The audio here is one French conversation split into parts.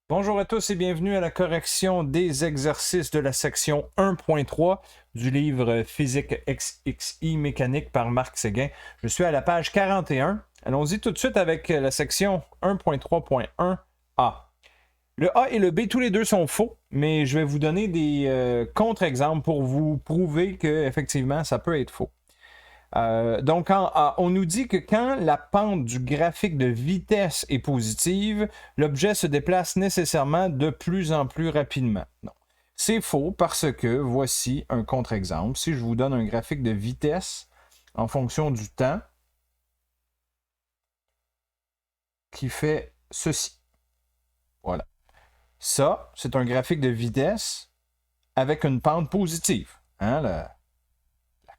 Bonjour à tous et bienvenue à la correction des exercices de la section 1.3 du livre Physique XXI mécanique par Marc Séguin. Je suis à la page 41. Allons-y tout de suite avec la section 1.3.1a. Le A et le B, tous les deux sont faux, mais je vais vous donner des contre-exemples pour vous prouver que effectivement ça peut être faux. Donc, on nous dit que quand la pente du graphique de vitesse est positive, l'objet se déplace nécessairement de plus en plus rapidement. Non. C'est faux parce que voici un contre-exemple. Si je vous donne un graphique de vitesse en fonction du temps qui fait ceci. Voilà. Ça, c'est un graphique de vitesse avec une pente positive. Hein, la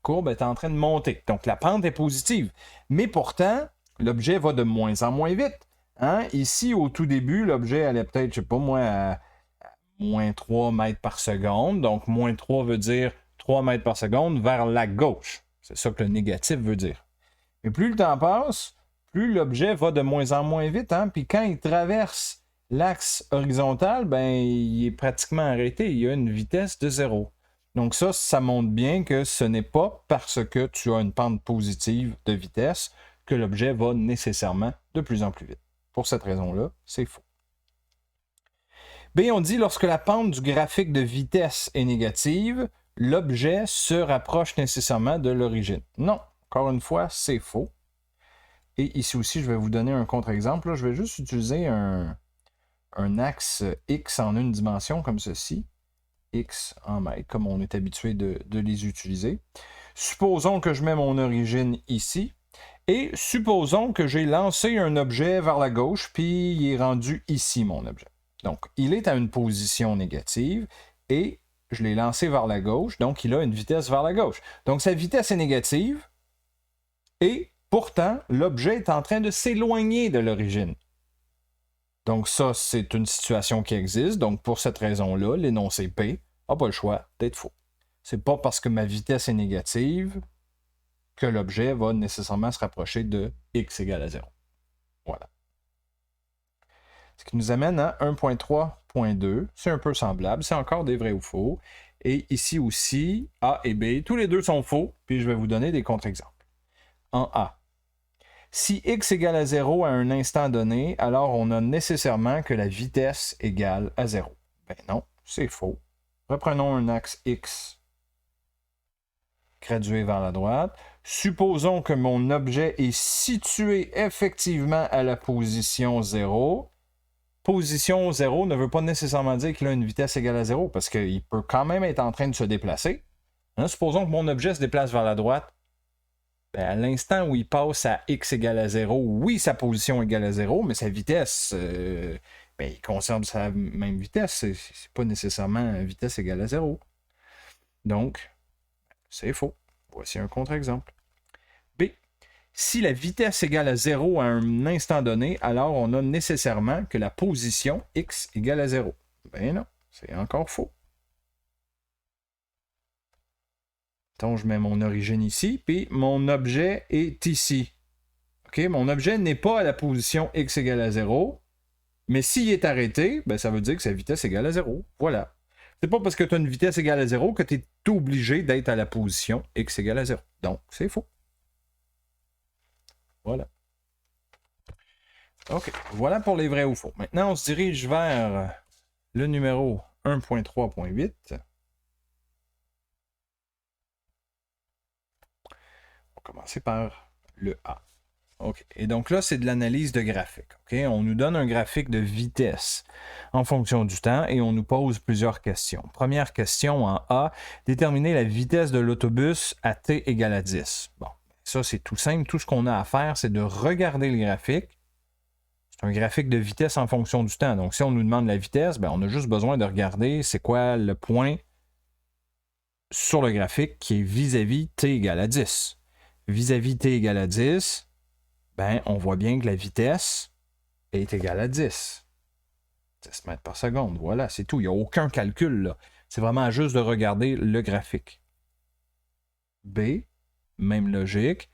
courbe est en train de monter. Donc, la pente est positive. Mais pourtant, l'objet va de moins en moins vite. Hein? Ici, au tout début, l'objet allait peut-être, je ne sais pas moi, à moins 3 mètres par seconde. Donc, moins 3 veut dire 3 mètres par seconde vers la gauche. C'est ça que le négatif veut dire. Mais plus le temps passe, plus l'objet va de moins en moins vite. Hein? Puis quand il traverse l'axe horizontal, ben, il est pratiquement arrêté. Il y a une vitesse de 0. Donc ça montre bien que ce n'est pas parce que tu as une pente positive de vitesse que l'objet va nécessairement de plus en plus vite. Pour cette raison-là, c'est faux. B, on dit lorsque la pente du graphique de vitesse est négative, l'objet se rapproche nécessairement de l'origine. Non, encore une fois, c'est faux. Et ici aussi, je vais vous donner un contre-exemple. Je vais juste utiliser un axe X en une dimension comme ceci. X en mètres, comme on est habitué de les utiliser. Supposons que je mets mon origine ici. Et supposons que j'ai lancé un objet vers la gauche, puis il est rendu ici, mon objet. Donc, il est à une position négative et je l'ai lancé vers la gauche, donc il a une vitesse vers la gauche. Donc, sa vitesse est négative et pourtant, l'objet est en train de s'éloigner de l'origine. Donc, ça, c'est une situation qui existe. Donc, pour cette raison-là, l'énoncé P n'a pas le choix d'être faux. C'est pas parce que ma vitesse est négative que l'objet va nécessairement se rapprocher de x égale à 0. Voilà. Ce qui nous amène à 1.3.2. C'est un peu semblable. C'est encore des vrais ou faux. Et ici aussi, A et B, tous les deux sont faux. Puis je vais vous donner des contre-exemples. En A, si x égale à 0 à un instant donné, alors on a nécessairement que la vitesse égale à 0. Ben non, c'est faux. Reprenons un axe x gradué vers la droite. Supposons que mon objet est situé effectivement à la position 0. Position 0 ne veut pas nécessairement dire qu'il a une vitesse égale à 0 parce qu'il peut quand même être en train de se déplacer. Hein, supposons que mon objet se déplace vers la droite. Ben, à l'instant où il passe à x égale à 0, oui, sa position égale à 0, mais sa vitesse, ben, il conserve sa même vitesse. C'est pas nécessairement vitesse égale à 0. Donc, c'est faux. Voici un contre-exemple. B. Si la vitesse égale à 0 à un instant donné, alors on a nécessairement que la position x égale à 0. Ben non, c'est encore faux. Donc, je mets mon origine ici, puis mon objet est ici. OK? Mon objet n'est pas à la position x égale à 0, mais s'il est arrêté, ben, ça veut dire que sa vitesse égale à 0. Voilà. C'est pas parce que tu as une vitesse égale à 0 que tu es obligé d'être à la position x égale à 0. Donc, c'est faux. Voilà. OK. Voilà pour les vrais ou faux. Maintenant, on se dirige vers le numéro 1.3.8. On va commencer par le A. OK. Et donc là, c'est de l'analyse de graphique. OK? On nous donne un graphique de vitesse en fonction du temps et on nous pose plusieurs questions. Première question en A, déterminer la vitesse de l'autobus à t égale à 10. Bon, ça c'est tout simple. Tout ce qu'on a à faire, c'est de regarder le graphique. C'est un graphique de vitesse en fonction du temps. Donc si on nous demande la vitesse, ben, on a juste besoin de regarder c'est quoi le point sur le graphique qui est vis-à-vis t égale à 10. Vis-à-vis t égale à 10, ben, on voit bien que la vitesse est égale à 10. 10 mètres par seconde. Voilà, c'est tout. Il n'y a aucun calcul là. C'est vraiment juste de regarder le graphique. B, même logique.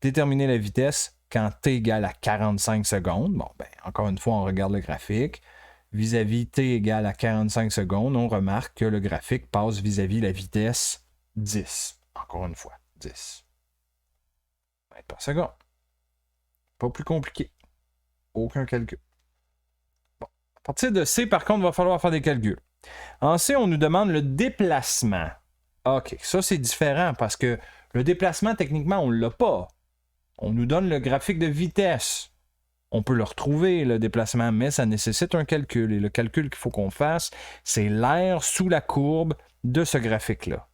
Déterminer la vitesse quand t égale à 45 secondes. Bon, ben, encore une fois, on regarde le graphique. vis-à-vis t égale à 45 secondes, on remarque que le graphique passe vis-à-vis la vitesse 10. Encore une fois, 10 mètres par seconde. Pas plus compliqué. Aucun calcul. Bon. À partir de C, par contre, il va falloir faire des calculs. En C, on nous demande le déplacement. OK, ça c'est différent parce que le déplacement, techniquement, on ne l'a pas. On nous donne le graphique de vitesse. On peut le retrouver, le déplacement, mais ça nécessite un calcul. Et le calcul qu'il faut qu'on fasse, c'est l'air sous la courbe de ce graphique-là.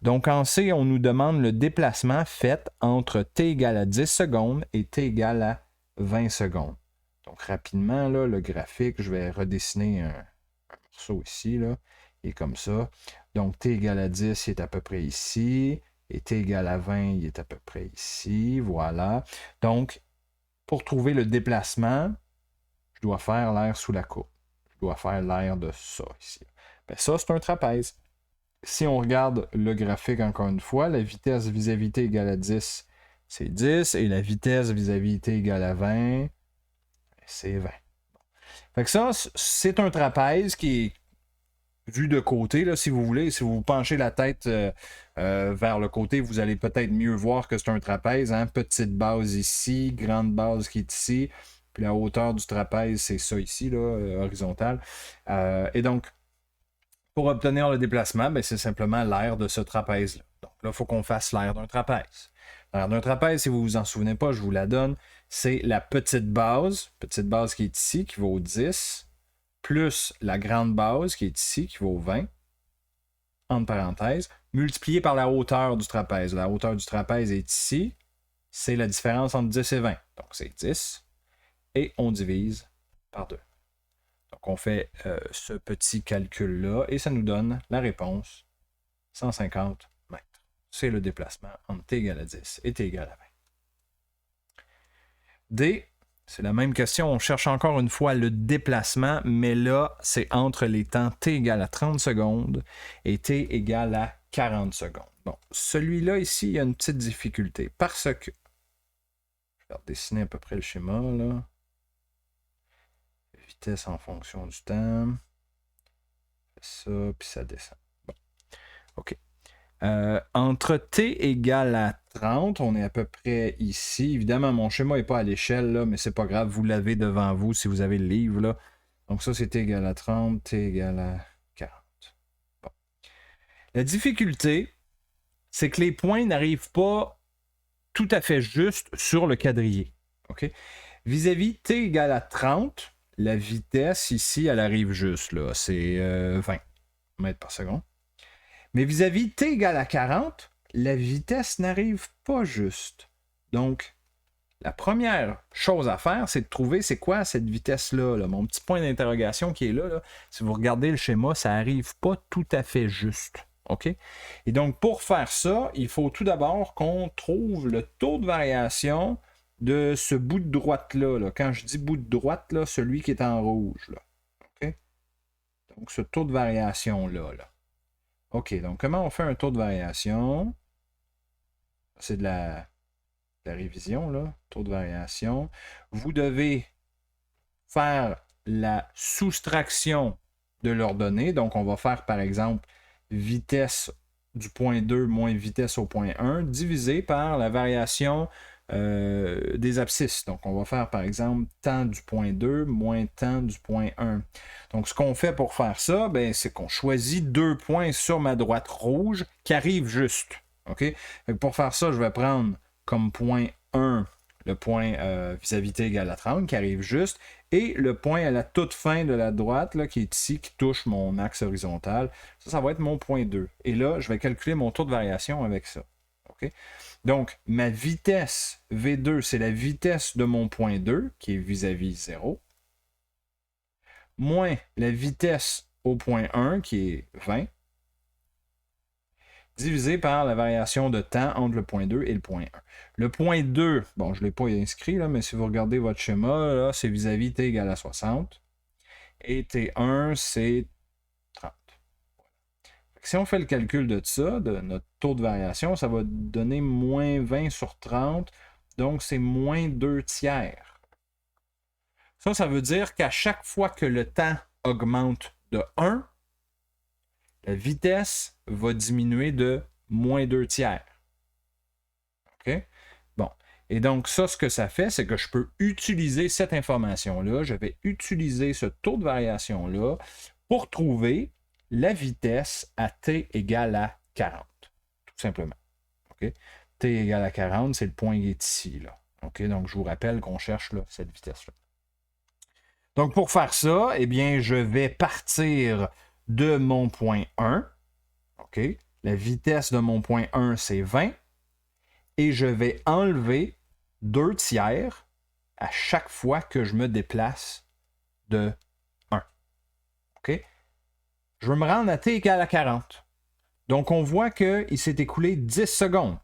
Donc en C, on nous demande le déplacement fait entre t égale à 10 secondes et t égale à 20 secondes. Donc rapidement, là, le graphique, je vais redessiner un morceau ici, là, et comme ça. Donc t égale à 10, il est à peu près ici, et t égale à 20, il est à peu près ici, voilà. Donc, pour trouver le déplacement, je dois faire l'air sous la courbe. Je dois faire l'air de ça ici. Bien, ça, c'est un trapèze. Si on regarde le graphique encore une fois, la vitesse vis-à-vis t égale à 10, c'est 10, et la vitesse vis-à-vis t égale à 20, c'est 20. Fait que ça, c'est un trapèze qui est vu de côté, là, si vous voulez. Si vous penchez la tête vers le côté, vous allez peut-être mieux voir que c'est un trapèze. Hein? Petite base ici, grande base qui est ici. Puis la hauteur du trapèze, c'est ça ici, là, horizontal. Et donc, pour obtenir le déplacement, ben, c'est simplement l'aire de ce trapèze-là. Donc là, il faut qu'on fasse l'aire d'un trapèze. L'aire d'un trapèze, si vous ne vous en souvenez pas, je vous la donne. C'est la petite base qui est ici, qui vaut 10, plus la grande base qui est ici, qui vaut 20, entre parenthèses, multiplié par la hauteur du trapèze. La hauteur du trapèze est ici. C'est la différence entre 10 et 20. Donc c'est 10. Et on divise par 2. Donc, on fait ce petit calcul-là et ça nous donne la réponse 150 mètres. C'est le déplacement entre t égale à 10 et t égale à 20. D, c'est la même question. On cherche encore une fois le déplacement, mais là, c'est entre les temps t égale à 30 secondes et t égale à 40 secondes. Bon, celui-là, ici, il y a une petite difficulté parce que... Je vais dessiner à peu près le schéma, là. Vitesse en fonction du temps. Ça, puis ça descend. Bon. OK. Entre t égale à 30, on est à peu près ici. Évidemment, mon schéma n'est pas à l'échelle, là, mais c'est pas grave, vous l'avez devant vous si vous avez le livre. Là. Donc ça, c'est t égale à 30, t égale à 40. Bon. La difficulté, c'est que les points n'arrivent pas tout à fait juste sur le quadrillé. OK? Vis-à-vis t égale à 30, la vitesse ici, elle arrive juste. Là. C'est 20 mètres par seconde. Mais vis-à-vis t égale à 40, la vitesse n'arrive pas juste. Donc, la première chose à faire, c'est de trouver c'est quoi cette vitesse-là. Là. Mon petit point d'interrogation qui est là, là. Si vous regardez le schéma, ça n'arrive pas tout à fait juste. OK? Et donc, pour faire ça, il faut tout d'abord qu'on trouve le taux de variation de ce bout de droite-là. Là. Quand je dis bout de droite, là, celui qui est en rouge. Là. OK? Donc, ce taux de variation-là. Là. OK, donc comment on fait un taux de variation? C'est de la révision, là. Taux de variation. Vous devez faire la soustraction de leurs données. Donc, on va faire, par exemple, vitesse du point 2 moins vitesse au point 1 divisé par la variation des abscisses. Donc, on va faire, par exemple, temps du point 2 moins temps du point 1. Donc, ce qu'on fait pour faire ça, ben, c'est qu'on choisit 2 points sur ma droite rouge qui arrivent juste. OK? Pour faire ça, je vais prendre comme point 1 le point vis-à-vis t égale à 30 qui arrive juste, et le point à la toute fin de la droite là, qui est ici, qui touche mon axe horizontal. Ça va être mon point 2. Et là, je vais calculer mon taux de variation avec ça. OK? Donc, ma vitesse V2, c'est la vitesse de mon point 2, qui est vis-à-vis 0, moins la vitesse au point 1, qui est 20, divisé par la variation de temps entre le point 2 et le point 1. Le point 2, bon, je ne l'ai pas inscrit, là, mais si vous regardez votre schéma, là, c'est vis-à-vis t égale à 60, et t1, c'est 30. Si on fait le calcul de ça, de notre taux de variation, ça va donner moins 20 sur 30, donc c'est moins 2 tiers. Ça veut dire qu'à chaque fois que le temps augmente de 1, la vitesse va diminuer de moins 2 tiers. OK? Bon. Et donc, ça, ce que ça fait, c'est que je peux utiliser cette information-là. Je vais utiliser ce taux de variation-là pour trouver la vitesse à t égale à 40. Tout simplement. OK? T égale à 40, c'est le point qui est ici. Là. OK? Donc, je vous rappelle qu'on cherche là, cette vitesse-là. Donc, pour faire ça, eh bien, je vais partir de mon point 1. OK? La vitesse de mon point 1, c'est 20. Et je vais enlever 2 tiers à chaque fois que je me déplace de 1. OK? Je veux me rendre à t égale à 40. Donc, on voit qu'il s'est écoulé 10 secondes.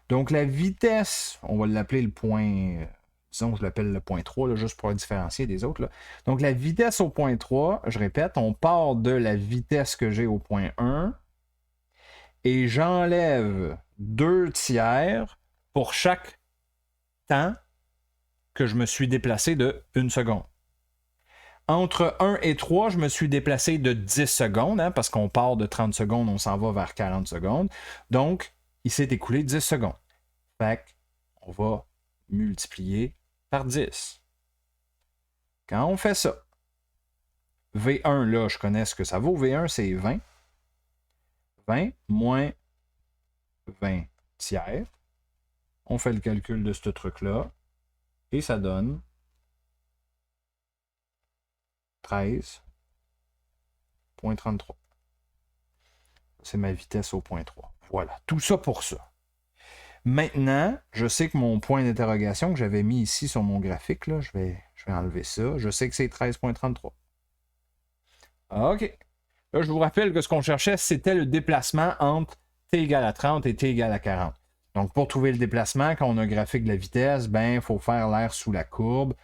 Donc, la vitesse, on va l'appeler le point, disons que je l'appelle le point 3, là, juste pour la différencier des autres. Là. Donc, la vitesse au point 3, je répète, on part de la vitesse que j'ai au point 1 et j'enlève 2 tiers pour chaque temps que je me suis déplacé de 1 seconde. Entre 1 et 3, je me suis déplacé de 10 secondes, hein, parce qu'on part de 30 secondes, on s'en va vers 40 secondes. Donc, il s'est écoulé 10 secondes. Fait qu'on va multiplier par 10. Quand on fait ça, V1, là, je connais ce que ça vaut. V1, c'est 20. 20 moins 20 tiers. On fait le calcul de ce truc-là. Et ça donne 13,33. C'est ma vitesse au point 3. Voilà, tout ça pour ça. Maintenant, je sais que mon point d'interrogation que j'avais mis ici sur mon graphique, là, je vais enlever ça. Je sais que c'est 13,33. OK. Là, je vous rappelle que ce qu'on cherchait, c'était le déplacement entre t égale à 30 et t égale à 40. Donc, pour trouver le déplacement, quand on a un graphique de la vitesse, il faut faire l'air sous la courbe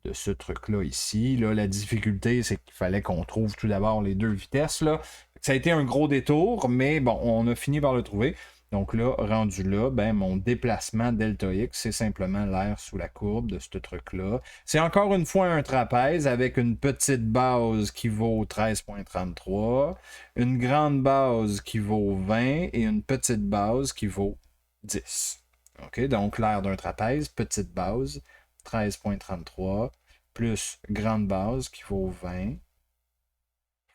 de ce truc-là ici. Là, la difficulté, c'est qu'il fallait qu'on trouve tout d'abord les deux vitesses. Là. Ça a été un gros détour, mais bon, on a fini par le trouver. Donc là, rendu là, mon déplacement delta x, c'est simplement l'air sous la courbe de ce truc-là. C'est encore une fois un trapèze avec une petite base qui vaut 13,33, une grande base qui vaut 20 et une petite base qui vaut 10. OK, donc l'aire d'un trapèze, petite base, 13,33, plus grande base qui vaut 20,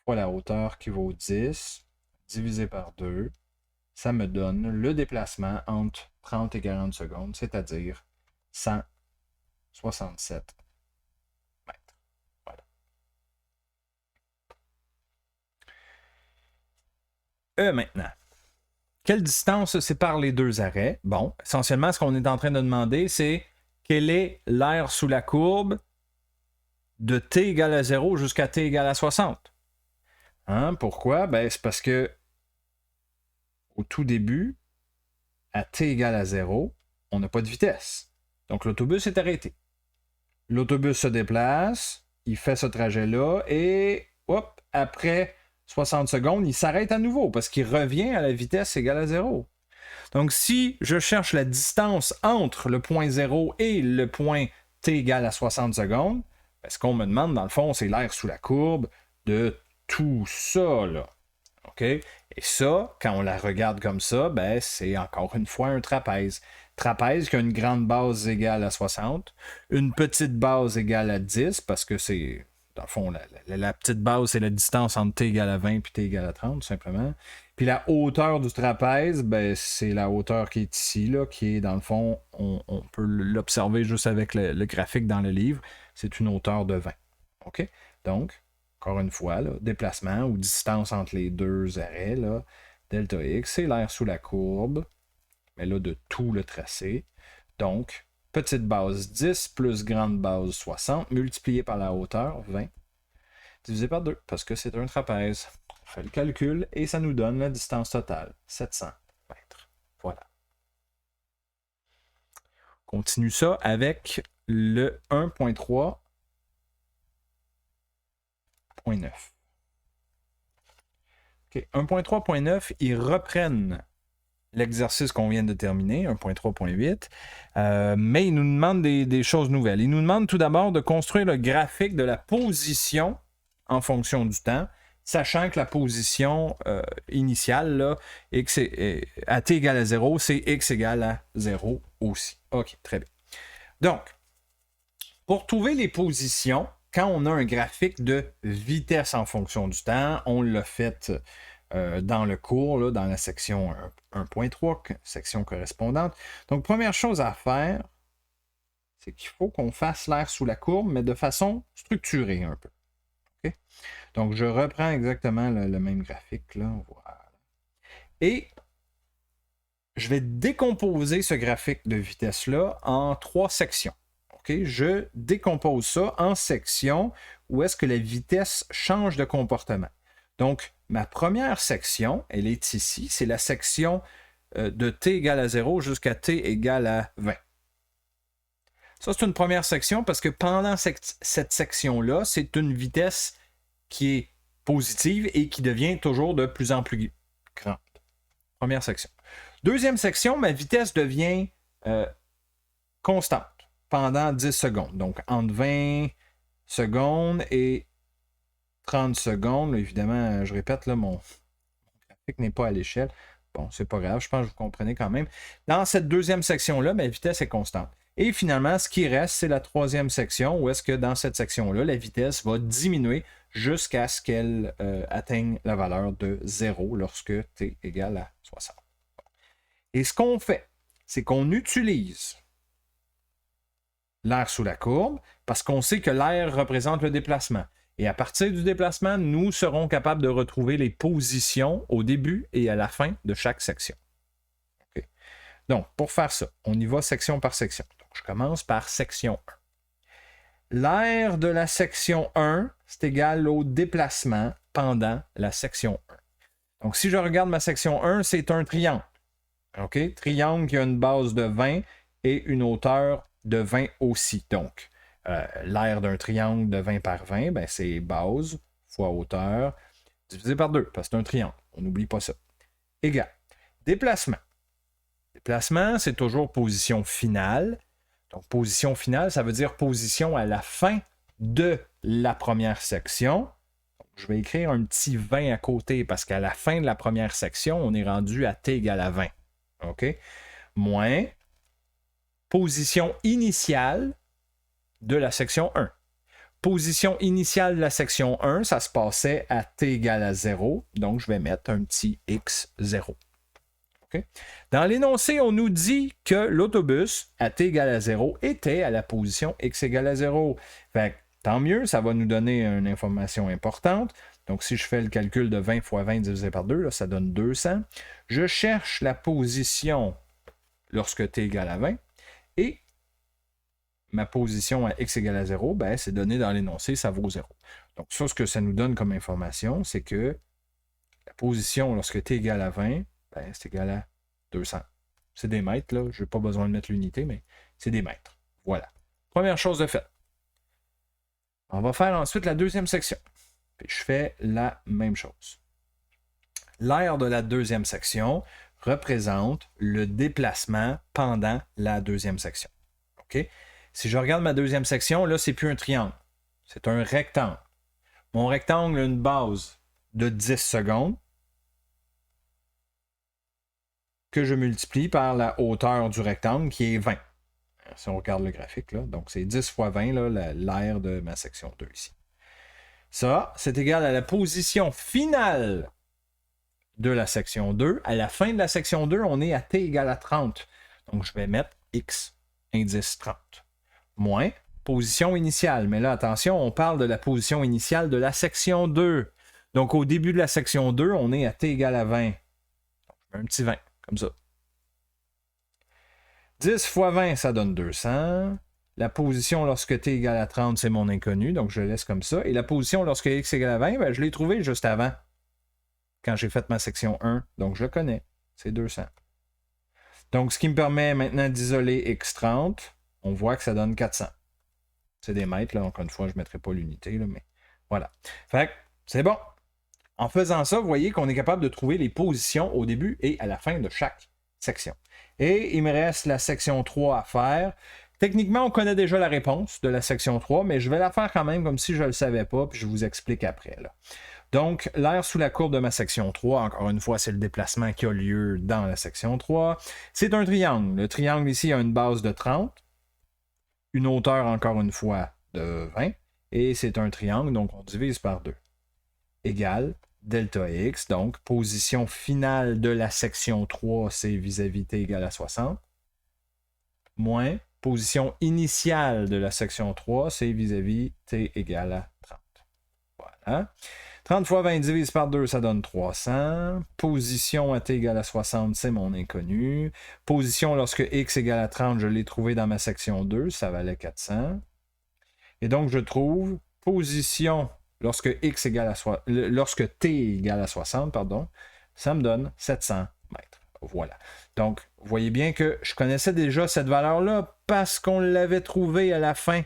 fois la hauteur qui vaut 10, divisé par 2. Ça me donne le déplacement entre 30 et 40 secondes, c'est-à-dire 167 mètres. Voilà. Maintenant, quelle distance sépare les deux arrêts? Bon, essentiellement, ce qu'on est en train de demander, c'est quel est l'air sous la courbe de t égale à 0 jusqu'à t égale à 60. Hein? Pourquoi? C'est parce que au tout début, à t égale à 0, on n'a pas de vitesse. Donc l'autobus est arrêté. L'autobus se déplace, il fait ce trajet-là et hop, après 60 secondes, il s'arrête à nouveau parce qu'il revient à la vitesse égale à 0. Donc si je cherche la distance entre le point 0 et le point t égale à 60 secondes, ce qu'on me demande dans le fond, c'est l'air sous la courbe de tout ça, là. OK? Et ça, quand on la regarde comme ça, c'est encore une fois un trapèze. Trapèze qui a une grande base égale à 60, une petite base égale à 10, parce que c'est, dans le fond, la petite base, c'est la distance entre t égale à 20 et t égale à 30, tout simplement. Puis la hauteur du trapèze, c'est la hauteur qui est ici, là, qui est, dans le fond, on peut l'observer juste avec le graphique dans le livre, c'est une hauteur de 20. OK? Donc, encore une fois, là, déplacement ou distance entre les deux arrêts, là, delta x, c'est l'air sous la courbe, mais là, de tout le tracé. Donc, petite base 10 plus grande base 60, multiplié par la hauteur, 20, divisé par 2, parce que c'est un trapèze. On fait le calcul et ça nous donne la distance totale, 700 mètres. Voilà. On continue ça avec le 1.3. 1.3.9. Okay. 1.3.9, ils reprennent l'exercice qu'on vient de terminer, 1.3.8, mais il nous demande des choses nouvelles. Il nous demande tout d'abord de construire le graphique de la position en fonction du temps, sachant que la position initiale, là, x à t égale à 0, c'est x égale à 0 aussi. OK, très bien. Donc, pour trouver les positions, quand on a un graphique de vitesse en fonction du temps, on l'a fait dans le cours, là, dans la section 1.3, section correspondante. Donc, première chose à faire, c'est qu'il faut qu'on fasse l'air sous la courbe, mais de façon structurée un peu. Okay? Donc, je reprends exactement le même graphique, là. Voilà. Et je vais décomposer ce graphique de vitesse-là en 3 sections. Okay? Je décompose ça en sections où est-ce que la vitesse change de comportement. Donc, ma première section, elle est ici, c'est la section de t égale à 0 jusqu'à t égale à 20. Ça, c'est une première section parce que pendant cette section-là, c'est une vitesse qui est positive et qui devient toujours de plus en plus grande. Première section. Deuxième section, ma vitesse devient constante pendant 10 secondes. Donc, entre 20 secondes et 30 secondes. Là, évidemment, je répète, là, mon graphique n'est pas à l'échelle. Bon, c'est pas grave, je pense que vous comprenez quand même. Dans cette deuxième section-là, ma vitesse est constante. Et finalement, ce qui reste, c'est la troisième section, où est-ce que dans cette section-là, la vitesse va diminuer jusqu'à ce qu'elle atteigne la valeur de 0 lorsque t égale à 60. Et ce qu'on fait, c'est qu'on utilise l'air sous la courbe, parce qu'on sait que l'air représente le déplacement. Et à partir du déplacement, nous serons capables de retrouver les positions au début et à la fin de chaque section. Okay. Donc, pour faire ça, on y va section par section. Donc, je commence par section 1. L'air de la section 1, c'est égal au déplacement pendant la section 1. Donc, si je regarde ma section 1, c'est un triangle. Okay? Triangle qui a une base de 20 et une hauteur de 20 aussi. Donc, l'aire d'un triangle de 20 par 20, ben, c'est base fois hauteur divisé par 2, parce que c'est un triangle. On n'oublie pas ça. Égal. Déplacement. Déplacement, c'est toujours position finale. Donc, position finale, ça veut dire position à la fin de la première section. Donc, je vais écrire un petit 20 à côté, parce qu'à la fin de la première section, on est rendu à t égale à 20. OK? Moins position initiale de la section 1. Position initiale de la section 1, ça se passait à t égale à 0, donc je vais mettre un petit x0. Okay? Dans l'énoncé, on nous dit que l'autobus à t égale à 0 était à la position x égale à 0. Fait que, tant mieux, ça va nous donner une information importante. Donc, si je fais le calcul de 20 fois 20 divisé par 2, là, ça donne 200. Je cherche la position lorsque t égale à 20 et ma position à x égale à 0, ben, c'est donné dans l'énoncé, ça vaut 0. Donc, ça, ce que ça nous donne comme information, c'est que la position lorsque t égale à 20, ben, c'est égal à 200. C'est des mètres, là. Je n'ai pas besoin de mettre l'unité, mais c'est des mètres. Voilà. Première chose de fait. On va faire ensuite la deuxième section. Puis je fais la même chose. L'aire de la deuxième section représente le déplacement pendant la deuxième section. OK? Si je regarde ma deuxième section, là, c'est plus un triangle. C'est un rectangle. Mon rectangle a une base de 10 secondes que je multiplie par la hauteur du rectangle qui est 20. Si on regarde le graphique, là, donc c'est 10 fois 20, l'aire de ma section 2 ici. Ça, c'est égal à la position finale de la section 2. À la fin de la section 2, on est à t égale à 30. Donc, je vais mettre x, indice 30. Moins position initiale. Mais là, attention, on parle de la position initiale de la section 2. Donc, au début de la section 2, on est à t égale à 20. Donc, je mets un petit 20, comme ça. 10 fois 20, ça donne 200. La position lorsque t égale à 30, c'est mon inconnu, donc je le laisse comme ça. Et la position lorsque x égale à 20, ben, je l'ai trouvé juste avant, quand j'ai fait ma section 1. Donc, je le connais. C'est 200. Donc, ce qui me permet maintenant d'isoler x30, on voit que ça donne 400. C'est des mètres, là. Encore une fois, je ne mettrai pas l'unité, là, mais voilà. Fait que, c'est bon. En faisant ça, vous voyez qu'on est capable de trouver les positions au début et à la fin de chaque section. Et il me reste la section 3 à faire. Techniquement, on connaît déjà la réponse de la section 3, mais je vais la faire quand même comme si je ne le savais pas, puis je vous explique après. Là. Donc, l'aire sous la courbe de ma section 3, encore une fois, c'est le déplacement qui a lieu dans la section 3. C'est un triangle. Le triangle ici a une base de 30, une hauteur, encore une fois, de 20, et c'est un triangle, donc on divise par 2. Égale delta x, donc position finale de la section 3, c'est vis-à-vis t égale à 60, moins position initiale de la section 3, c'est vis-à-vis t égale à 30. Voilà. 30 fois 20 divise par 2, ça donne 300. Position à t égale à 60, c'est mon inconnu. Position lorsque x égale à 30, je l'ai trouvé dans ma section 2, ça valait 400. Et donc, je trouve position lorsque lorsque t égale à 60, pardon, ça me donne 700 mètres. Voilà. Donc, vous voyez bien que je connaissais déjà cette valeur-là parce qu'on l'avait trouvée à la fin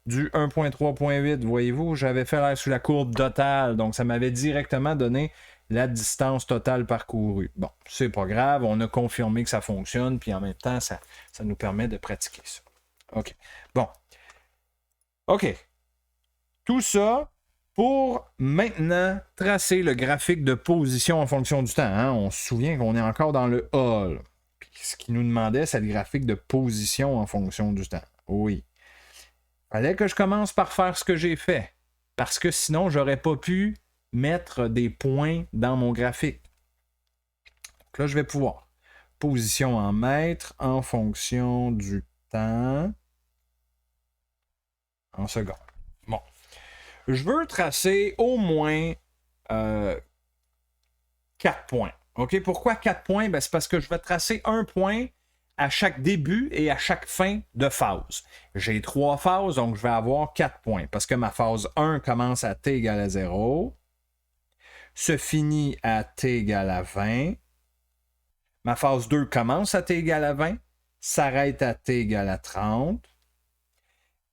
du 1.3.8. Voyez-vous, j'avais fait l'air sous la courbe totale, donc ça m'avait directement donné la distance totale parcourue. Bon, c'est pas grave, on a confirmé que ça fonctionne, puis en même temps, ça nous permet de pratiquer ça. OK. Bon. OK. Tout ça pour maintenant tracer le graphique de position en fonction du temps. Hein? On se souvient qu'on est encore dans le hall. Puis ce qui nous demandait, c'est le graphique de position en fonction du temps. Oui. Fallait que je commence par faire ce que j'ai fait. Parce que sinon, j'aurais pas pu mettre des points dans mon graphique. Donc là, je vais pouvoir. Position en mètres en fonction du temps en secondes. Bon. Je veux tracer au moins 4 points. OK? Pourquoi 4 points? Ben, c'est parce que je vais tracer un point à chaque début et à chaque fin de phase. J'ai 3 phases, donc je vais avoir 4 points. Parce que ma phase 1 commence à t égale à 0, se finit à t égale à 20. Ma phase 2 commence à t égale à 20, s'arrête à t égale à 30.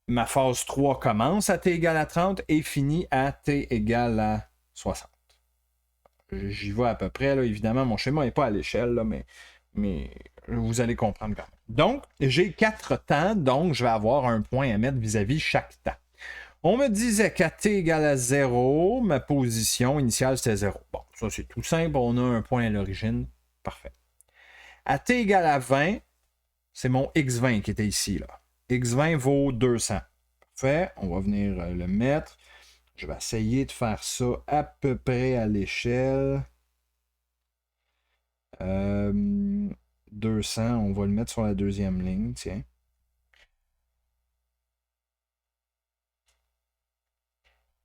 Ma phase 3 commence à t égale à 30 et finit à t égale à 60. J'y vais à peu près. Là. Évidemment, mon schéma n'est pas à l'échelle, là, mais vous allez comprendre quand même. Donc, j'ai 4 temps, donc je vais avoir un point à mettre vis-à-vis chaque temps. On me disait qu'à t égale à 0, ma position initiale, c'était 0. Bon, ça, c'est tout simple. On a un point à l'origine. Parfait. À t égale à 20, c'est mon x20 qui était ici. Là. x20 vaut 200. Parfait. On va venir le mettre. Je vais essayer de faire ça à peu près à l'échelle. 200, on va le mettre sur la deuxième ligne, tiens.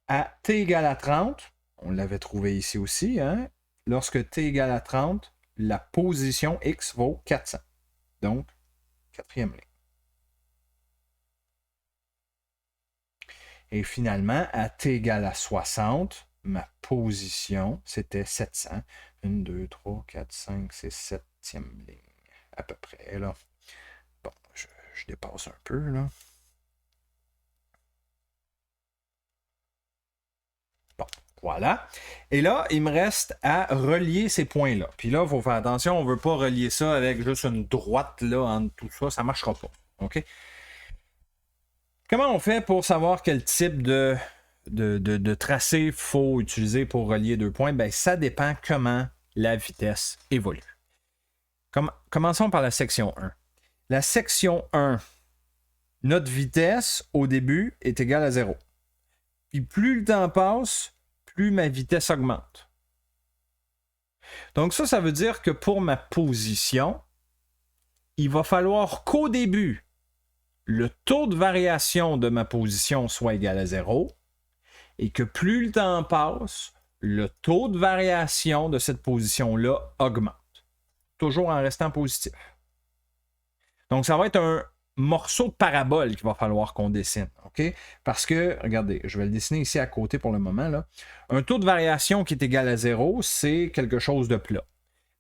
À t égale à 30, on l'avait trouvé ici aussi, hein? Lorsque t égale à 30, la position x vaut 400. Donc, quatrième ligne. Et finalement, à t égale à 60, ma position, c'était 700. 1, 2, 3, 4, 5, c'est 7e ligne. À peu près, là. Bon, je dépasse un peu, là. Bon, voilà. Et là, il me reste à relier ces points-là. Puis là, il faut faire attention, on ne veut pas relier ça avec juste une droite, là, entre tout ça. Ça ne marchera pas. OK? Comment on fait pour savoir quel type de tracé il faut utiliser pour relier 2 points? Ben, ça dépend comment la vitesse évolue. Commençons par la section 1. La section 1, notre vitesse au début est égale à 0. Puis plus le temps passe, plus ma vitesse augmente. Donc ça veut dire que pour ma position, il va falloir qu'au début, le taux de variation de ma position soit égal à 0 et que plus le temps passe, le taux de variation de cette position-là augmente. Toujours en restant positif. Donc, ça va être un morceau de parabole qu'il va falloir qu'on dessine. OK? Parce que, regardez, je vais le dessiner ici à côté pour le moment. Là. Un taux de variation qui est égal à 0, c'est quelque chose de plat.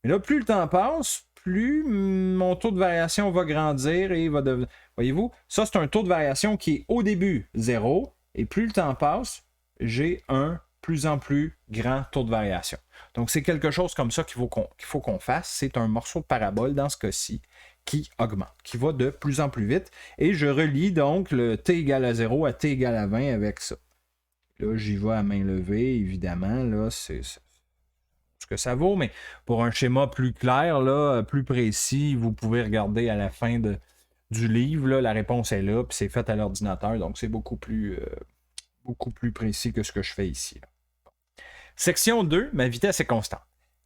Mais là, plus le temps passe, plus mon taux de variation va grandir et il va devenir... Voyez-vous? Ça, c'est un taux de variation qui est au début 0 et plus le temps passe, j'ai un plus en plus grand taux de variation. Donc, c'est quelque chose comme ça qu'il faut qu'on fasse. C'est un morceau de parabole, dans ce cas-ci, qui augmente, qui va de plus en plus vite. Et je relie donc le t égale à 0 à t égale à 20 avec ça. Là, j'y vais à main levée, évidemment. Là, c'est ce que ça vaut, mais pour un schéma plus clair, là, plus précis, vous pouvez regarder à la fin du livre. Là, la réponse est là, puis c'est fait à l'ordinateur, donc c'est beaucoup plus précis que ce que je fais ici. Là. Section 2, ma vitesse est constante.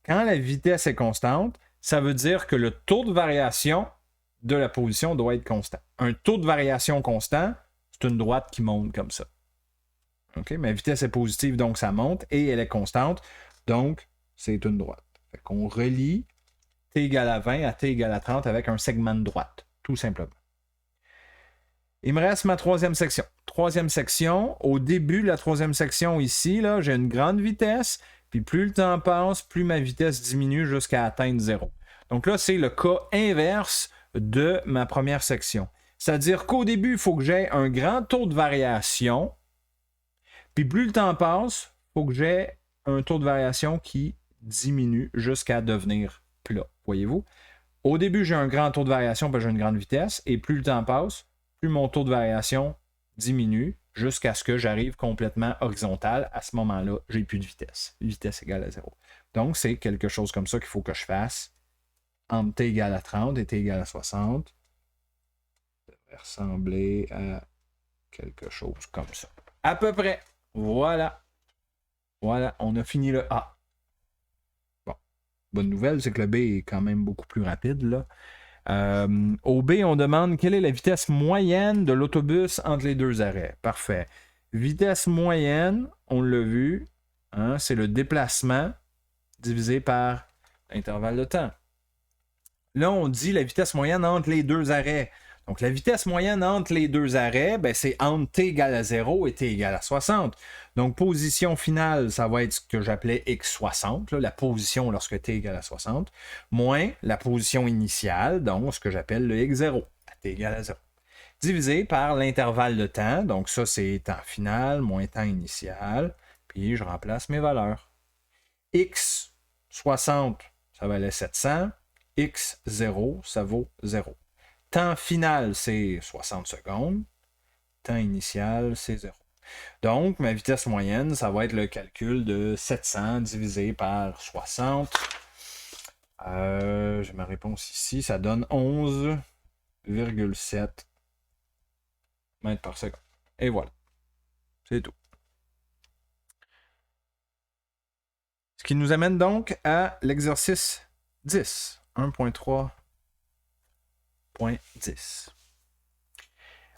Quand la vitesse est constante, ça veut dire que le taux de variation de la position doit être constant. Un taux de variation constant, c'est une droite qui monte comme ça. Okay? Ma vitesse est positive, donc ça monte, et elle est constante, donc c'est une droite. Fait qu'on relie t égale à 20 à t égale à 30 avec un segment de droite, tout simplement. Il me reste ma troisième section. Troisième section, au début de la troisième section ici, là, j'ai une grande vitesse, puis plus le temps passe, plus ma vitesse diminue jusqu'à atteindre 0. Donc là, c'est le cas inverse de ma première section. C'est-à-dire qu'au début, il faut que j'aie un grand taux de variation, puis plus le temps passe, il faut que j'aie un taux de variation qui diminue jusqu'à devenir plat. Voyez-vous? Au début, j'ai un grand taux de variation, puis j'ai une grande vitesse, et plus le temps passe, plus mon taux de variation diminue jusqu'à ce que j'arrive complètement horizontal. À ce moment-là, j'ai plus de vitesse. Vitesse égale à 0. Donc, c'est quelque chose comme ça qu'il faut que je fasse entre t égale à 30 et t égale à 60. Ça devrait ressembler à quelque chose comme ça. À peu près. Voilà. Voilà, on a fini le A. Bon. Bonne nouvelle, c'est que le B est quand même beaucoup plus rapide, là. Au B, on demande quelle est la vitesse moyenne de l'autobus entre les deux arrêts. Parfait. Vitesse moyenne, on l'a vu, hein, c'est le déplacement divisé par l'intervalle de temps. Là, on dit la vitesse moyenne entre les deux arrêts. Donc, la vitesse moyenne entre les deux arrêts, ben, c'est entre t égale à 0 et t égale à 60. Donc, position finale, ça va être ce que j'appelais x60, là, la position lorsque t égale à 60, moins la position initiale, donc ce que j'appelle le x0, à t égale à 0. Divisé par l'intervalle de temps, donc ça, c'est temps final moins temps initial, puis je remplace mes valeurs. x60, ça valait 700, x0, ça vaut 0. Temps final, c'est 60 secondes. Temps initial, c'est 0. Donc, ma vitesse moyenne, ça va être le calcul de 700 divisé par 60. J'ai ma réponse ici. Ça donne 11,7 mètres par seconde. Et voilà. C'est tout. Ce qui nous amène donc à l'exercice 10. 1.3.10.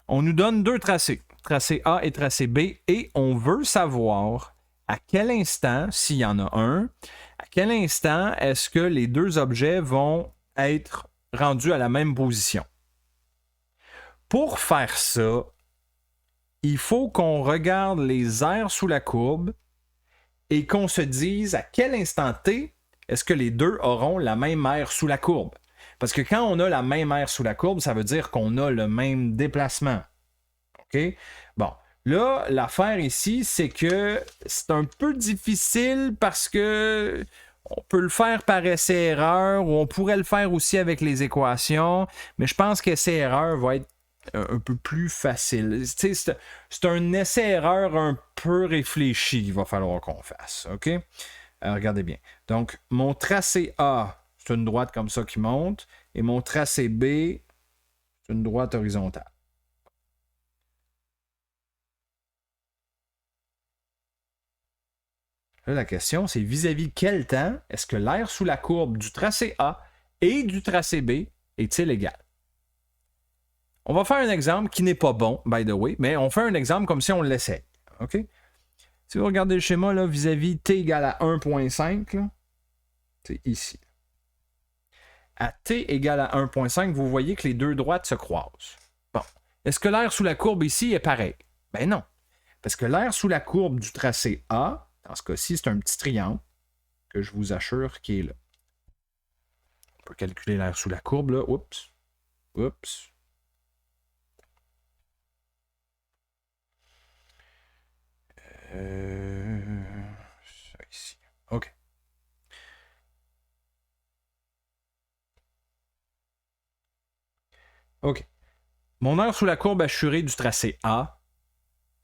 On nous donne deux tracés, tracé A et tracé B, et on veut savoir à quel instant, s'il y en a un, à quel instant est-ce que les deux objets vont être rendus à la même position. Pour faire ça, il faut qu'on regarde les aires sous la courbe et qu'on se dise à quel instant T est-ce que les deux auront la même aire sous la courbe. Parce que quand on a la même aire sous la courbe, ça veut dire qu'on a le même déplacement. OK? Bon, là, l'affaire ici, c'est que c'est un peu difficile parce que on peut le faire par essai-erreur ou on pourrait le faire aussi avec les équations, mais je pense qu'essai-erreur va être un peu plus facile. C'est un essai-erreur un peu réfléchi qu'il va falloir qu'on fasse. OK? Regardez bien. Donc, mon tracé A, c'est une droite comme ça qui monte, et mon tracé B, c'est une droite horizontale. Là, la question, c'est vis-à-vis quel temps est-ce que l'aire sous la courbe du tracé A et du tracé B est-il égal? On va faire un exemple qui n'est pas bon, by the way, mais on fait un exemple comme si on l'essaie. OK? Si vous regardez le schéma, là, vis-à-vis t égale à 1.5, c'est ici. À t égale à 1.5, vous voyez que les deux droites se croisent. Bon. Est-ce que l'aire sous la courbe ici est pareil? Ben non. Parce que l'aire sous la courbe du tracé A, dans ce cas-ci, c'est un petit triangle que je vous assure qui est là. On peut calculer l'aire sous la courbe, là. Oups. Oups. ici. OK. OK. Mon heure sous la courbe assurée du tracé A,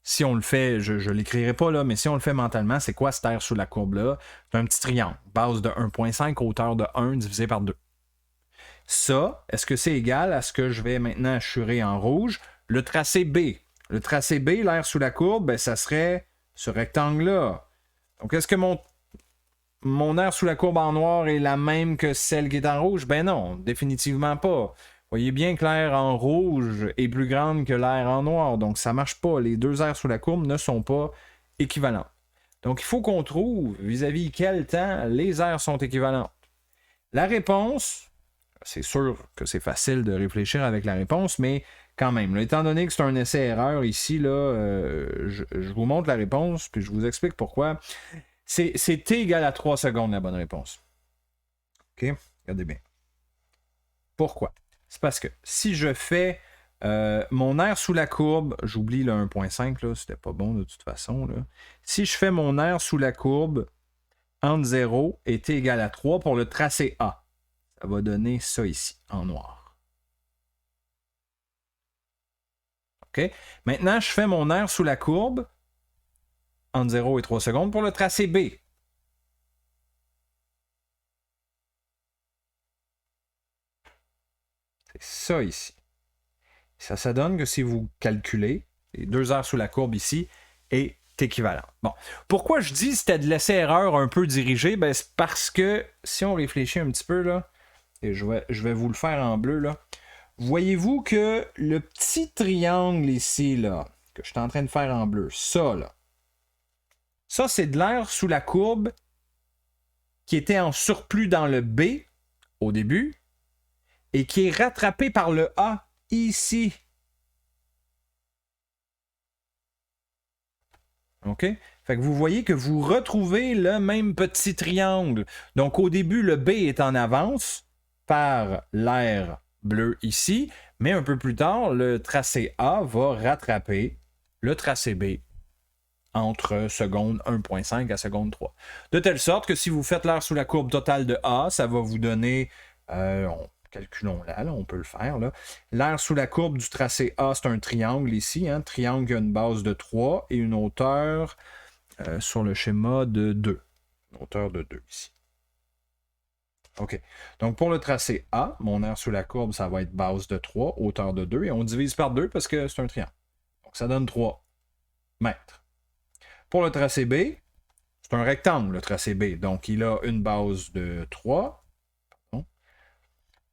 si on le fait, je ne l'écrirai pas là, mais si on le fait mentalement, c'est quoi cette aire sous la courbe-là? C'est un petit triangle, base de 1,5, hauteur de 1 divisé par 2. Ça, est-ce que c'est égal à ce que je vais maintenant assurer en rouge? Le tracé B. Le tracé B, l'aire sous la courbe, ben, ça serait ce rectangle-là. Donc, est-ce que mon aire sous la courbe en noir est la même que celle qui est en rouge? Ben non, définitivement pas. Voyez bien que l'aire en rouge est plus grande que l'aire en noir, donc ça ne marche pas. Les deux aires sous la courbe ne sont pas équivalentes. Donc il faut qu'on trouve vis-à-vis quel temps les aires sont équivalentes. La réponse, c'est sûr que c'est facile de réfléchir avec la réponse, mais quand même, là, étant donné que c'est un essai-erreur ici, là, je vous montre la réponse, puis je vous explique pourquoi. C'est t égale à 3 secondes la bonne réponse. OK? Regardez bien. Pourquoi? C'est parce que si je fais mon aire sous la courbe, j'oublie le 1.5, là, c'était pas bon de toute façon. Là. Si je fais mon aire sous la courbe entre 0 et t égale à 3 pour le tracé A, ça va donner ça ici, en noir. OK? Maintenant, je fais mon aire sous la courbe entre 0 et 3 secondes pour le tracé B. C'est ça ici. Ça donne que si vous calculez, les 2 heures sous la courbe ici est équivalent. Bon. Pourquoi je dis que c'était de l'essai-erreur un peu dirigé? Ben, c'est parce que si on réfléchit un petit peu, là, et je vais vous le faire en bleu, là, voyez-vous que le petit triangle ici, là, que je suis en train de faire en bleu, ça, là, ça, c'est de l'air sous la courbe qui était en surplus dans le B au début et qui est rattrapé par le A ici. OK? Fait que vous voyez que vous retrouvez le même petit triangle. Donc, au début, le B est en avance par l'aire bleu ici, mais un peu plus tard, le tracé A va rattraper le tracé B entre seconde 1.5 à seconde 3. De telle sorte que si vous faites l'aire sous la courbe totale de A, ça va vous donner... calculons-la, là, on peut le faire. L'aire sous la courbe du tracé A, c'est un triangle ici. Hein, triangle qui a une base de 3 et une hauteur sur le schéma de 2. Une hauteur de 2 ici. OK. Donc pour le tracé A, mon aire sous la courbe, ça va être base de 3, hauteur de 2, et on divise par 2 parce que c'est un triangle. Donc ça donne 3 mètres. Pour le tracé B, c'est un rectangle, le tracé B. Donc il a une base de 3.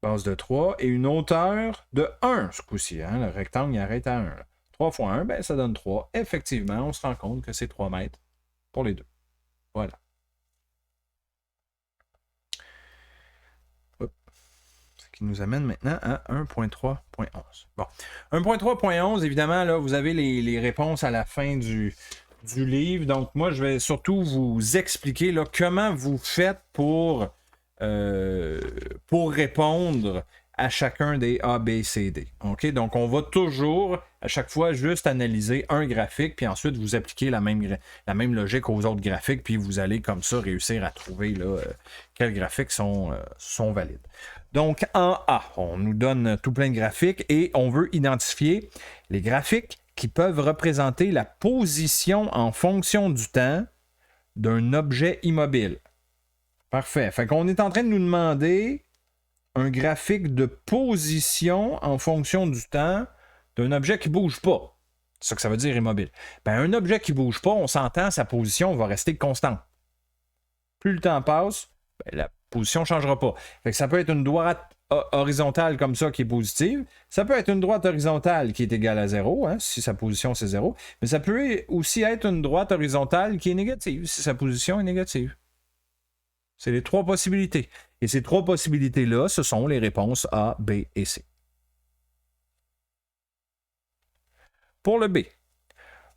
Base de 3 et une hauteur de 1 ce coup-ci. Hein? Le rectangle il arrête à 1. Là. 3 fois 1, ben, ça donne 3. Effectivement, on se rend compte que c'est 3 mètres pour les deux. Voilà. Hop. Ce qui nous amène maintenant à 1.3.11. Bon. 1.3.11, évidemment, là, vous avez les réponses à la fin du livre. Donc, moi, je vais surtout vous expliquer là, comment vous faites pour répondre à chacun des A, B, C, D. OK? Donc, on va toujours, à chaque fois, juste analyser un graphique, puis ensuite, vous appliquez la même logique aux autres graphiques, puis vous allez, comme ça, réussir à trouver là, quels graphiques sont valides. Donc, en A, on nous donne tout plein de graphiques, et on veut identifier les graphiques qui peuvent représenter la position en fonction du temps d'un objet immobile. Parfait. Fait qu'on est en train de nous demander un graphique de position en fonction du temps d'un objet qui ne bouge pas. C'est ça que ça veut dire immobile. Ben, un objet qui ne bouge pas, on s'entend, sa position va rester constante. Plus le temps passe, ben, la position ne changera pas. Fait que ça peut être une droite horizontale comme ça qui est positive. Ça peut être une droite horizontale qui est égale à 0, hein, si sa position c'est 0. Mais ça peut aussi être une droite horizontale qui est négative, si sa position est négative. C'est les 3 possibilités. Et ces 3 possibilités-là, ce sont les réponses A, B et C. Pour le B,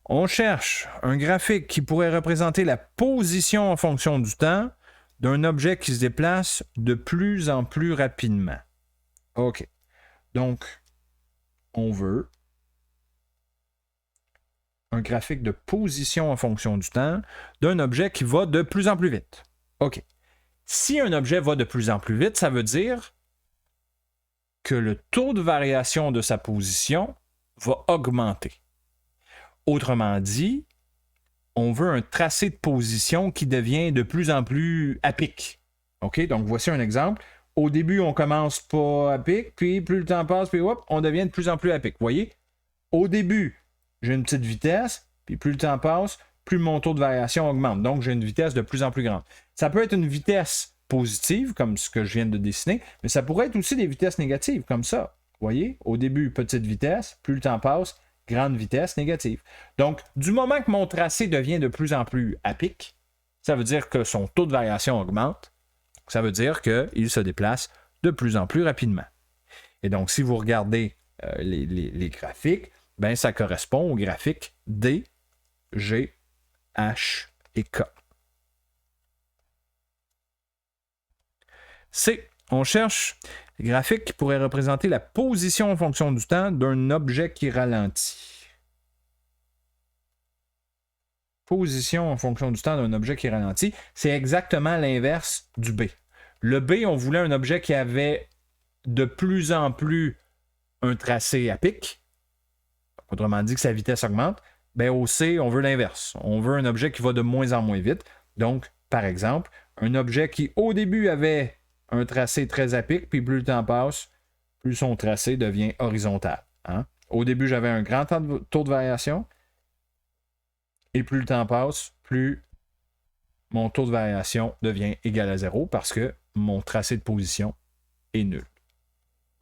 on cherche un graphique qui pourrait représenter la position en fonction du temps d'un objet qui se déplace de plus en plus rapidement. OK. Donc, on veut un graphique de position en fonction du temps d'un objet qui va de plus en plus vite. OK. Si un objet va de plus en plus vite, ça veut dire que le taux de variation de sa position va augmenter. Autrement dit, on veut un tracé de position qui devient de plus en plus à pic. OK? Donc, voici un exemple. Au début, on commence pas à pic, puis plus le temps passe, puis hop, on devient de plus en plus à pic. Vous voyez? Au début, j'ai une petite vitesse, puis plus le temps passe, plus mon taux de variation augmente. Donc, j'ai une vitesse de plus en plus grande. Ça peut être une vitesse positive, comme ce que je viens de dessiner, mais ça pourrait être aussi des vitesses négatives, comme ça. Vous voyez? Au début, petite vitesse, plus le temps passe, grande vitesse négative. Donc, du moment que mon tracé devient de plus en plus à pic, ça veut dire que son taux de variation augmente. Ça veut dire qu'il se déplace de plus en plus rapidement. Et donc, si vous regardez les graphiques, ben, ça correspond au graphique D, G, H et K. C. On cherche les graphiques qui pourraient représenter la position en fonction du temps d'un objet qui ralentit. Position en fonction du temps d'un objet qui ralentit, c'est exactement l'inverse du B. Le B, on voulait un objet qui avait de plus en plus un tracé à pic. Autrement dit que sa vitesse augmente. Ben, au C, on veut l'inverse. On veut un objet qui va de moins en moins vite. Donc, par exemple, un objet qui, au début, avait un tracé très à pic, puis plus le temps passe, plus son tracé devient horizontal. Hein? Au début, j'avais un grand taux de variation, et plus le temps passe, plus mon taux de variation devient égal à 0 parce que mon tracé de position est nul.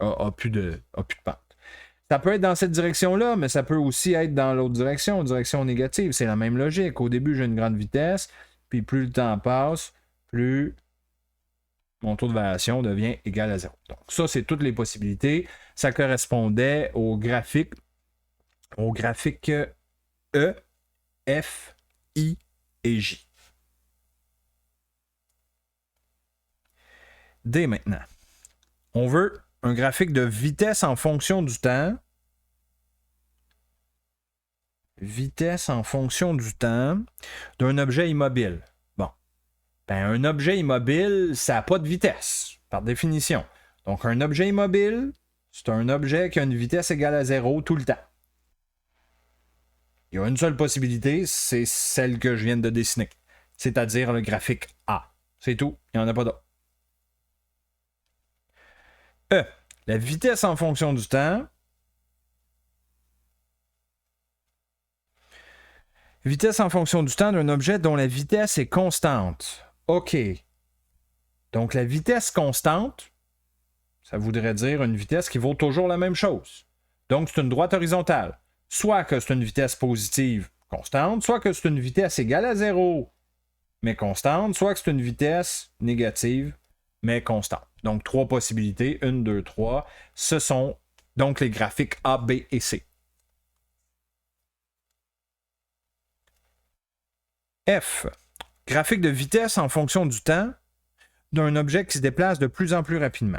A plus de pente. Ça peut être dans cette direction-là, mais ça peut aussi être dans l'autre direction, direction négative. C'est la même logique. Au début, j'ai une grande vitesse, puis plus le temps passe, plus mon taux de variation devient égal à 0. Donc, ça, c'est toutes les possibilités. Ça correspondait au graphique E, F, I et J. D maintenant. On veut un graphique de vitesse en fonction du temps. Vitesse en fonction du temps d'un objet immobile. Bon. Ben, un objet immobile, ça n'a pas de vitesse, par définition. Donc, un objet immobile, c'est un objet qui a une vitesse égale à 0 tout le temps. Il y a une seule possibilité, c'est celle que je viens de dessiner. C'est-à-dire le graphique A. C'est tout, il n'y en a pas d'autre. E. La vitesse en fonction du temps. Vitesse en fonction du temps d'un objet dont la vitesse est constante. OK. Donc la vitesse constante, ça voudrait dire une vitesse qui vaut toujours la même chose. Donc c'est une droite horizontale. Soit que c'est une vitesse positive constante, soit que c'est une vitesse égale à 0, mais constante, soit que c'est une vitesse négative, mais constante. Donc, 3 possibilités, 1, 2, 3. Ce sont donc les graphiques A, B et C. F. Graphique de vitesse en fonction du temps d'un objet qui se déplace de plus en plus rapidement.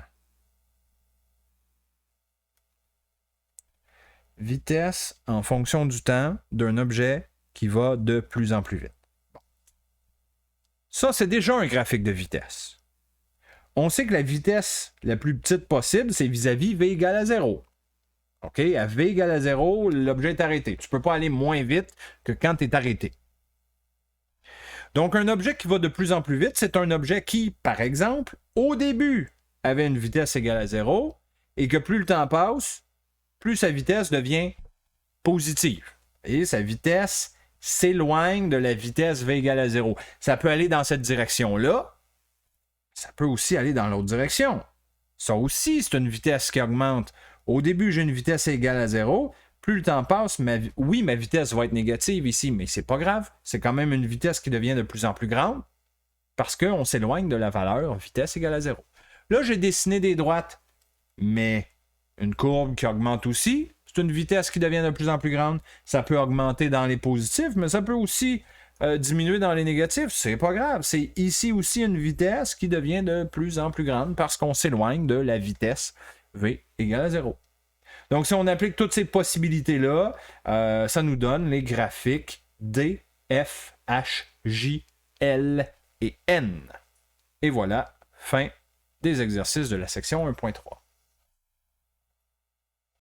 Vitesse en fonction du temps d'un objet qui va de plus en plus vite. Bon. Ça, c'est déjà un graphique de vitesse. On sait que la vitesse la plus petite possible, c'est vis-à-vis V égale à 0. OK? À V égale à 0, l'objet est arrêté. Tu ne peux pas aller moins vite que quand tu es arrêté. Donc, un objet qui va de plus en plus vite, c'est un objet qui, par exemple, au début, avait une vitesse égale à 0 et que plus le temps passe, plus sa vitesse devient positive. Et sa vitesse s'éloigne de la vitesse V égale à 0. Ça peut aller dans cette direction-là. Ça peut aussi aller dans l'autre direction. Ça aussi, c'est une vitesse qui augmente. Au début, j'ai une vitesse égale à 0. Plus le temps passe, ma vitesse va être négative ici, mais c'est pas grave. C'est quand même une vitesse qui devient de plus en plus grande parce qu'on s'éloigne de la valeur vitesse égale à 0. Là, j'ai dessiné des droites, mais une courbe qui augmente aussi. C'est une vitesse qui devient de plus en plus grande. Ça peut augmenter dans les positifs, mais ça peut aussi diminuer dans les négatifs. C'est pas grave. C'est ici aussi une vitesse qui devient de plus en plus grande parce qu'on s'éloigne de la vitesse V égale à 0. Donc, si on applique toutes ces possibilités-là, ça nous donne les graphiques D, F, H, J, L et N. Et voilà, fin des exercices de la section 1.3.